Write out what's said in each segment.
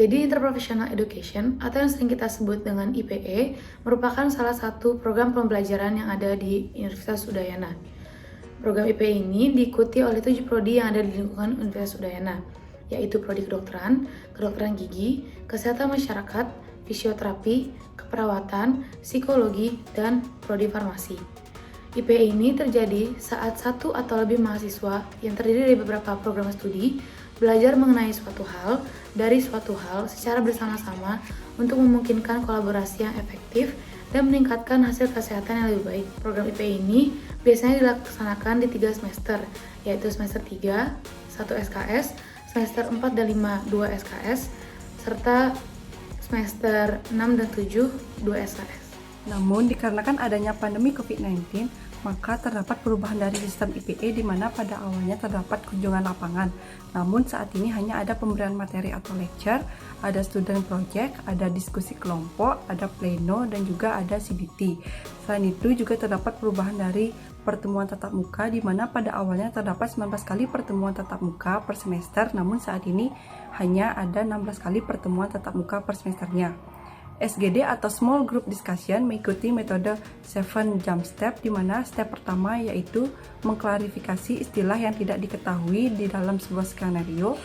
Jadi Interprofessional Education atau yang sering kita sebut dengan IPE merupakan salah satu program pembelajaran yang ada di Universitas Udayana. Program IPE ini diikuti oleh 7 prodi yang ada di lingkungan Universitas Udayana, yaitu prodi kedokteran, kedokteran gigi, kesehatan masyarakat, fisioterapi, keperawatan, psikologi, dan prodi farmasi. IPE ini terjadi saat satu atau lebih mahasiswa yang terdiri dari beberapa program studi belajar mengenai suatu hal dari suatu hal secara bersama-sama untuk memungkinkan kolaborasi yang efektif dan meningkatkan hasil kesehatan yang lebih baik. Program IPE ini biasanya dilaksanakan di 3 semester, yaitu semester 3, 1 SKS, semester 4 dan 5, 2 SKS, serta semester 6 dan 7, 2 SKS. Namun, dikarenakan adanya pandemi COVID-19, maka terdapat perubahan dari sistem IPE di mana pada awalnya terdapat kunjungan lapangan. Namun saat ini hanya ada pemberian materi atau lecture, ada student project, ada diskusi kelompok, ada pleno, dan juga ada CBT. Selain itu juga terdapat perubahan dari pertemuan tatap muka di mana pada awalnya terdapat 19 kali pertemuan tatap muka per semester, namun saat ini hanya ada 16 kali pertemuan tatap muka per semesternya. SGD atau Small Group Discussion mengikuti metode 7 jump step di mana step pertama yaitu mengklarifikasi istilah yang tidak diketahui di dalam sebuah skenario,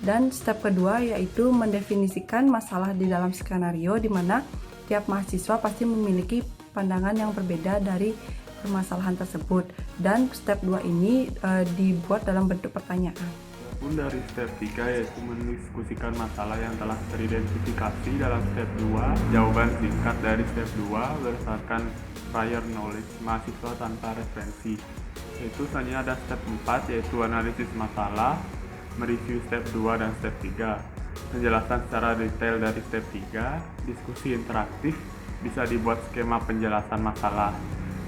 dan step kedua yaitu mendefinisikan masalah di dalam skenario di mana tiap mahasiswa pasti memiliki pandangan yang berbeda dari permasalahan tersebut, dan step 2 ini dibuat dalam bentuk pertanyaan. Dari step 3 yaitu mendiskusikan masalah yang telah teridentifikasi dalam step 2, jawaban singkat dari step 2 berdasarkan prior knowledge mahasiswa tanpa referensi. Yaitu selanjutnya ada step 4 yaitu analisis masalah, mereview step 2 dan step 3, penjelasan secara detail dari step 3, diskusi interaktif, bisa dibuat skema penjelasan masalah.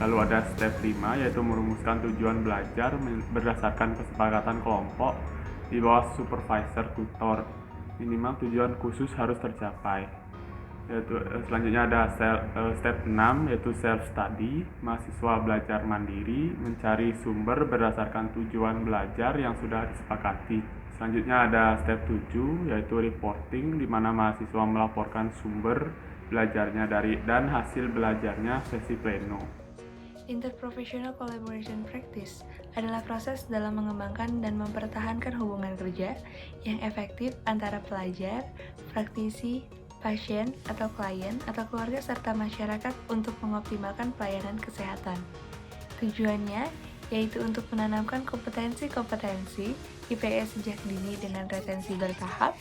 Lalu ada step 5 yaitu merumuskan tujuan belajar berdasarkan kesepakatan kelompok di bawah supervisor tutor. Minimal tujuan khusus harus tercapai. Yaitu selanjutnya ada step 6 yaitu self study, mahasiswa belajar mandiri mencari sumber berdasarkan tujuan belajar yang sudah disepakati. Selanjutnya ada step 7 yaitu reporting, di mana mahasiswa melaporkan sumber belajarnya dan hasil belajarnya sesi pleno. Interprofessional Collaboration Practice adalah proses dalam mengembangkan dan mempertahankan hubungan kerja yang efektif antara pelajar, praktisi, pasien atau klien atau keluarga serta masyarakat untuk mengoptimalkan pelayanan kesehatan. Tujuannya yaitu untuk menanamkan kompetensi-kompetensi IPE sejak dini dengan retensi bertahap,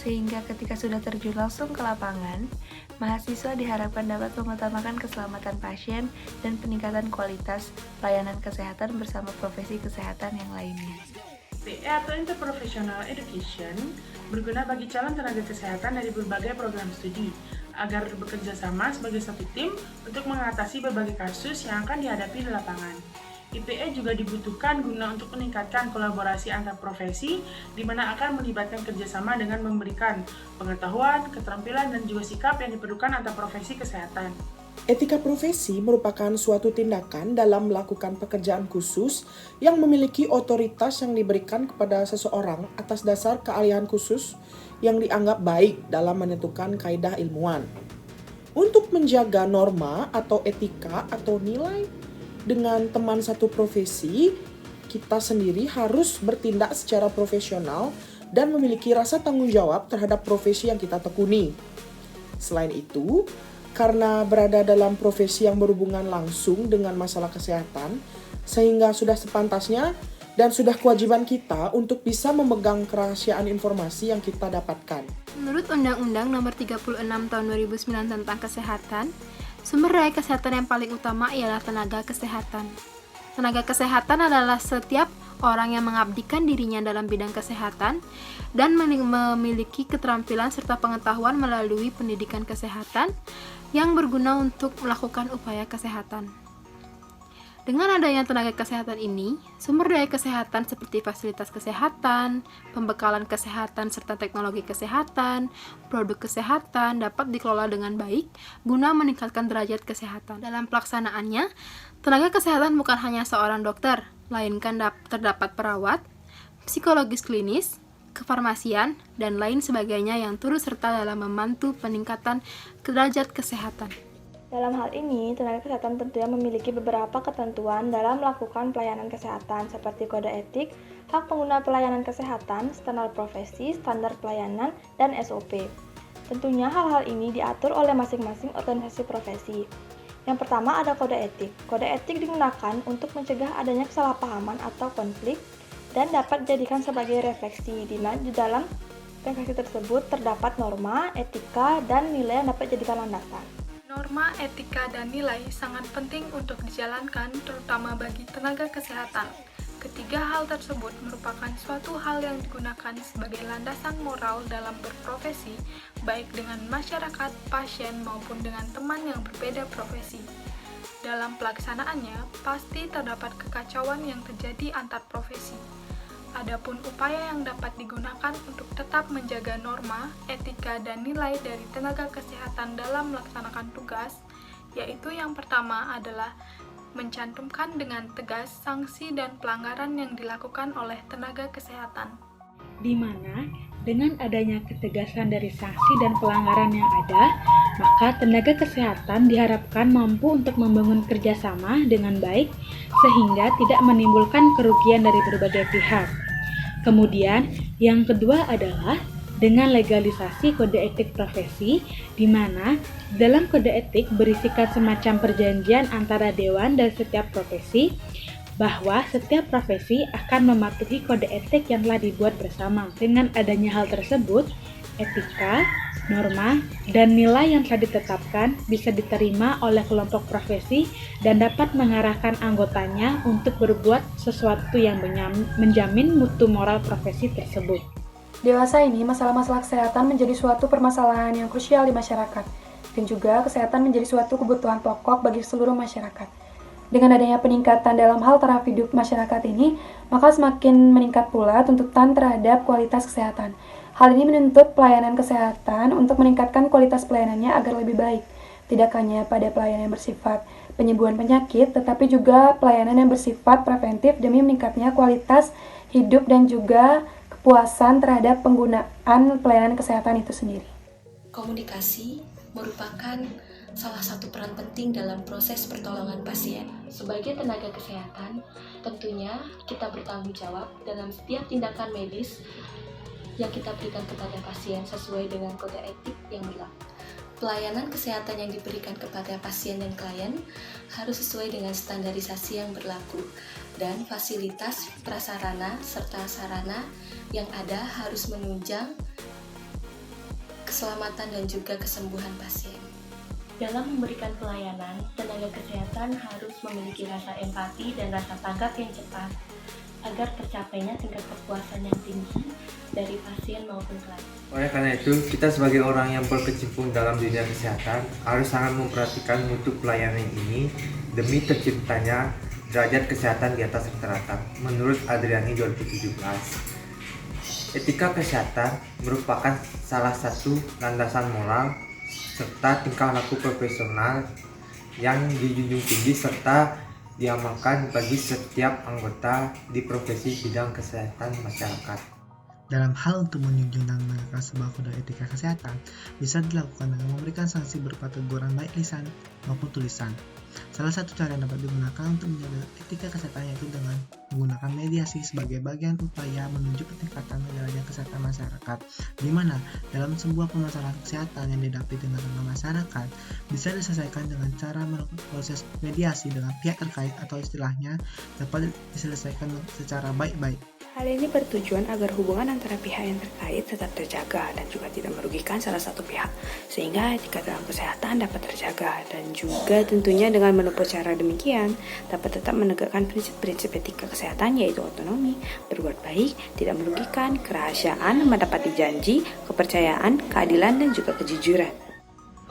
sehingga ketika sudah terjun langsung ke lapangan, mahasiswa diharapkan dapat mengutamakan keselamatan pasien dan peningkatan kualitas pelayanan kesehatan bersama profesi kesehatan yang lainnya. IPE atau Interprofessional Education berguna bagi calon tenaga kesehatan dari berbagai program studi agar bekerja sama sebagai satu tim untuk mengatasi berbagai kasus yang akan dihadapi di lapangan. IPE juga dibutuhkan guna untuk meningkatkan kolaborasi antar profesi, di mana akan melibatkan kerjasama dengan memberikan pengetahuan, keterampilan, dan juga sikap yang diperlukan antar profesi kesehatan. Etika profesi merupakan suatu tindakan dalam melakukan pekerjaan khusus yang memiliki otoritas yang diberikan kepada seseorang atas dasar keahlian khusus yang dianggap baik dalam menentukan kaidah ilmuwan. Untuk menjaga norma atau etika atau nilai dengan teman satu profesi, kita sendiri harus bertindak secara profesional dan memiliki rasa tanggung jawab terhadap profesi yang kita tekuni. Selain itu, karena berada dalam profesi yang berhubungan langsung dengan masalah kesehatan, sehingga sudah sepantasnya dan sudah kewajiban kita untuk bisa memegang kerahasiaan informasi yang kita dapatkan. Menurut Undang-Undang Nomor 36 Tahun 2009 tentang Kesehatan, sumber daya kesehatan yang paling utama ialah tenaga kesehatan. Tenaga kesehatan adalah setiap orang yang mengabdikan dirinya dalam bidang kesehatan dan memiliki keterampilan serta pengetahuan melalui pendidikan kesehatan yang berguna untuk melakukan upaya kesehatan. Dengan adanya tenaga kesehatan ini, sumber daya kesehatan seperti fasilitas kesehatan, pembekalan kesehatan serta teknologi kesehatan, produk kesehatan dapat dikelola dengan baik guna meningkatkan derajat kesehatan. Dalam pelaksanaannya, tenaga kesehatan bukan hanya seorang dokter, melainkan terdapat perawat, psikologis klinis, kefarmasian, dan lain sebagainya yang turut serta dalam membantu peningkatan derajat kesehatan. Dalam hal ini, tenaga kesehatan tentunya memiliki beberapa ketentuan dalam melakukan pelayanan kesehatan seperti kode etik, hak pengguna pelayanan kesehatan, standar profesi, standar pelayanan, dan SOP. Tentunya hal-hal ini diatur oleh masing-masing organisasi profesi. Yang pertama ada kode etik. Kode etik digunakan untuk mencegah adanya kesalahpahaman atau konflik dan dapat dijadikan sebagai refleksi di dalam refleksi tersebut terdapat norma, etika, dan nilai yang dapat dijadikan landasan. Norma, etika, dan nilai sangat penting untuk dijalankan, terutama bagi tenaga kesehatan. Ketiga hal tersebut merupakan suatu hal yang digunakan sebagai landasan moral dalam berprofesi, baik dengan masyarakat, pasien, maupun dengan teman yang berbeda profesi. Dalam pelaksanaannya, pasti terdapat kekacauan yang terjadi antar profesi. Adapun upaya yang dapat digunakan untuk tetap menjaga norma, etika, dan nilai dari tenaga kesehatan dalam melaksanakan tugas, yaitu yang pertama adalah mencantumkan dengan tegas sanksi dan pelanggaran yang dilakukan oleh tenaga kesehatan. Di mana dengan adanya ketegasan dari sanksi dan pelanggaran yang ada, maka tenaga kesehatan diharapkan mampu untuk membangun kerjasama dengan baik sehingga tidak menimbulkan kerugian dari berbagai pihak. Kemudian, yang kedua adalah dengan legalisasi kode etik profesi, di mana dalam kode etik berisikan semacam perjanjian antara dewan dan setiap profesi, bahwa setiap profesi akan mematuhi kode etik yang telah dibuat bersama. Dengan adanya hal tersebut, etika, norma, dan nilai yang telah ditetapkan bisa diterima oleh kelompok profesi dan dapat mengarahkan anggotanya untuk berbuat sesuatu yang menjamin mutu moral profesi tersebut. Dewasa ini, masalah-masalah kesehatan menjadi suatu permasalahan yang krusial di masyarakat, dan juga kesehatan menjadi suatu kebutuhan pokok bagi seluruh masyarakat. Dengan adanya peningkatan dalam hal taraf hidup masyarakat ini, maka semakin meningkat pula tuntutan terhadap kualitas kesehatan. Hal ini menuntut pelayanan kesehatan untuk meningkatkan kualitas pelayanannya agar lebih baik. Tidak hanya pada pelayanan yang bersifat penyembuhan penyakit, tetapi juga pelayanan yang bersifat preventif demi meningkatnya kualitas hidup dan juga kepuasan terhadap penggunaan pelayanan kesehatan itu sendiri. Komunikasi merupakan salah satu peran penting dalam proses pertolongan pasien. Sebagai tenaga kesehatan, tentunya kita bertanggung jawab dalam setiap tindakan medis yang kita berikan kepada pasien sesuai dengan kode etik yang berlaku. Pelayanan kesehatan yang diberikan kepada pasien dan klien harus sesuai dengan standarisasi yang berlaku, dan fasilitas prasarana serta sarana yang ada harus menunjang keselamatan dan juga kesembuhan pasien. Dalam memberikan pelayanan, tenaga kesehatan harus memiliki rasa empati dan rasa tanggap yang cepat agar tercapainya tingkat kepuasan yang tinggi dari pasien maupun klien. Oleh karena itu, kita sebagai orang yang berkecimpung dalam dunia kesehatan harus sangat memperhatikan mutu pelayanan ini demi terciptanya derajat kesehatan di atas rata-rata. Menurut Adriani 2017, etika kesehatan merupakan salah satu landasan moral serta tingkah laku profesional yang dijunjung tinggi serta diamalkan bagi setiap anggota di profesi bidang kesehatan masyarakat. Dalam hal untuk menunjang dan menegakkan sebuah kode etika kesehatan, bisa dilakukan dengan memberikan sanksi berupa teguran baik lisan maupun tulisan. Salah satu cara yang dapat digunakan untuk menjaga etika kesehatan yaitu dengan menggunakan mediasi sebagai bagian upaya menuju peningkatan derajat kesehatan masyarakat, di mana dalam sebuah permasalahan kesehatan yang dihadapi dengan masyarakat bisa diselesaikan dengan cara melakukan proses mediasi dengan pihak terkait atau istilahnya dapat diselesaikan secara baik-baik. Hal ini bertujuan agar hubungan antara pihak yang terkait tetap terjaga dan juga tidak merugikan salah satu pihak, sehingga etika dalam kesehatan dapat terjaga, dan juga tentunya dengan menempuh cara demikian dapat tetap menegakkan prinsip-prinsip etika kesehatan yaitu otonomi, berbuat baik, tidak merugikan, kerahasiaan, mendapati janji, kepercayaan, keadilan, dan juga kejujuran.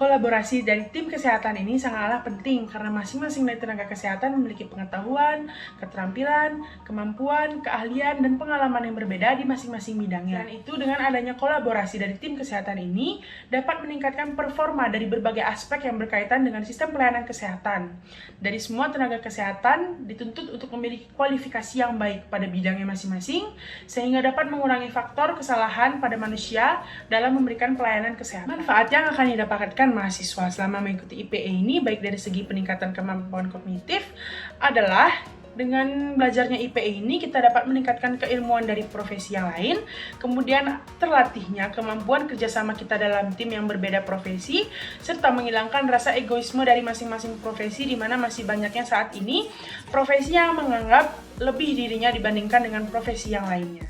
Kolaborasi dari tim kesehatan ini sangatlah penting karena masing-masing dari tenaga kesehatan memiliki pengetahuan, keterampilan, kemampuan, keahlian, dan pengalaman yang berbeda di masing-masing bidangnya. Dan itu dengan adanya kolaborasi dari tim kesehatan ini dapat meningkatkan performa dari berbagai aspek yang berkaitan dengan sistem pelayanan kesehatan. Dari semua tenaga kesehatan dituntut untuk memiliki kualifikasi yang baik pada bidangnya masing-masing sehingga dapat mengurangi faktor kesalahan pada manusia dalam memberikan pelayanan kesehatan. Manfaat yang akan didapatkan mahasiswa selama mengikuti IPE ini baik dari segi peningkatan kemampuan kognitif adalah dengan belajarnya IPE ini kita dapat meningkatkan keilmuan dari profesi yang lain, kemudian terlatihnya kemampuan kerjasama kita dalam tim yang berbeda profesi, serta menghilangkan rasa egoisme dari masing-masing profesi di mana masih banyaknya saat ini profesi yang menganggap lebih dirinya dibandingkan dengan profesi yang lainnya.